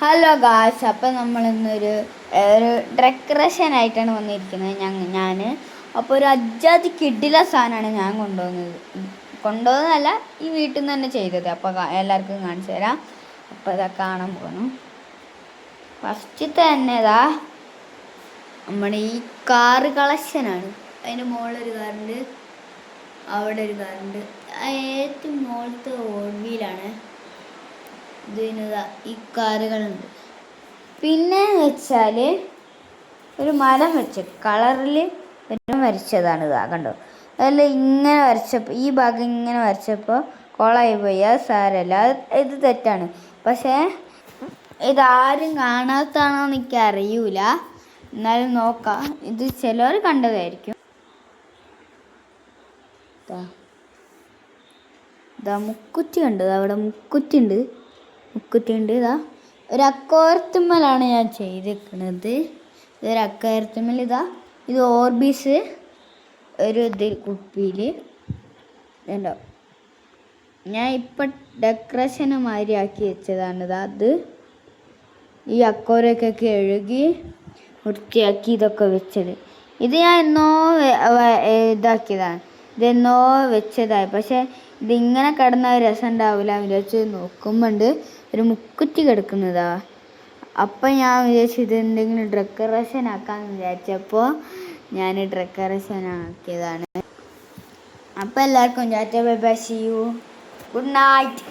Hello guys, അപ്പം നമ്മളിന്നൊരു ഒരു decoration ആയിട്ടാണ് വന്നിരിക്കുന്നത്. ഞാൻ അപ്പോൾ ഒരു അജാതി കിടില സാധനമാണ് ഞാൻ കൊണ്ടുവന്നതല്ല, ഈ വീട്ടിൽ നിന്ന് തന്നെ ചെയ്തത്. അപ്പോൾ എല്ലാവർക്കും കാണിച്ചു തരാം. അപ്പോൾ ഇതാ കാണാൻ പോകണം. ഫസ്റ്റത്തെ തന്നെ ഇതാ നമ്മുടെ ഈ കാറ് കളക്ഷനാണ്. അതിൻ്റെ മുകളിലൊരു കാറുണ്ട്, അവിടെ ഒരു കാറുണ്ട്. ഏറ്റവും മുകളിലത്തെ ഓർമ്മയിലാണ് ഇതിനതാ ഈ കാറുകളുണ്ട്. പിന്നെ വെച്ചാൽ ഒരു മരം വെച്ച് കളറിൽ വരച്ചതാണ്. ഇതാ കണ്ടോ, അതിൽ ഇങ്ങനെ വരച്ചപ്പോൾ ഈ ഭാഗം ഇങ്ങനെ വരച്ചപ്പോൾ കൊളായി പോയി. അത് സാരമല്ല, ഇത് തെറ്റാണ്. പക്ഷേ ഇതാരും കാണാത്തതാണോന്ന് എനിക്ക് അറിയൂല, എന്നാലും നോക്കാം. ഇത് ചിലവർ കണ്ടതായിരിക്കും. ഇതാ മുക്കുറ്റി ഉണ്ട്, അവിടെ മുക്കുറ്റി ഉണ്ട്. ഇതാ ഒരു അക്കോരത്തുമ്മലാണ് ഞാൻ ചെയ്തിരിക്കുന്നത്. ഇതൊരു അക്കോരത്തുമ്മൽ. ഇത് ഓർബീസ് ഒരു കുപ്പിയിൽ ഉണ്ടോ. ഞാൻ ഇപ്പം ഡെക്കറേഷന് മാതിരി ആക്കി വെച്ചതാണ്. അത് ഈ അക്കോരൊക്കെ കഴുകി വൃത്തിയാക്കി ഇതൊക്കെ വെച്ചത്. ഇത് ഞാൻ എന്നോ ഇതാക്കിയതാണ്. ഇതെന്നോ വെച്ചതായി. പക്ഷേ ഇതിങ്ങനെ കിടന്ന രസം ഉണ്ടാവില്ല വിചാരിച്ച് നോക്കുമ്പോണ്ട് ഒരു മുക്കുറ്റി കിടക്കുന്നതാ. അപ്പം ഞാൻ വിചാരിച്ചു ഇത് എന്തെങ്കിലും ഡെക്കറേഷൻ ആക്കാമെന്ന് വിചാരിച്ചപ്പോൾ ഞാൻ ഡെക്കറേഷൻ ആക്കിയതാണ്. അപ്പം എല്ലാവർക്കും tata bye bye, see you, good night.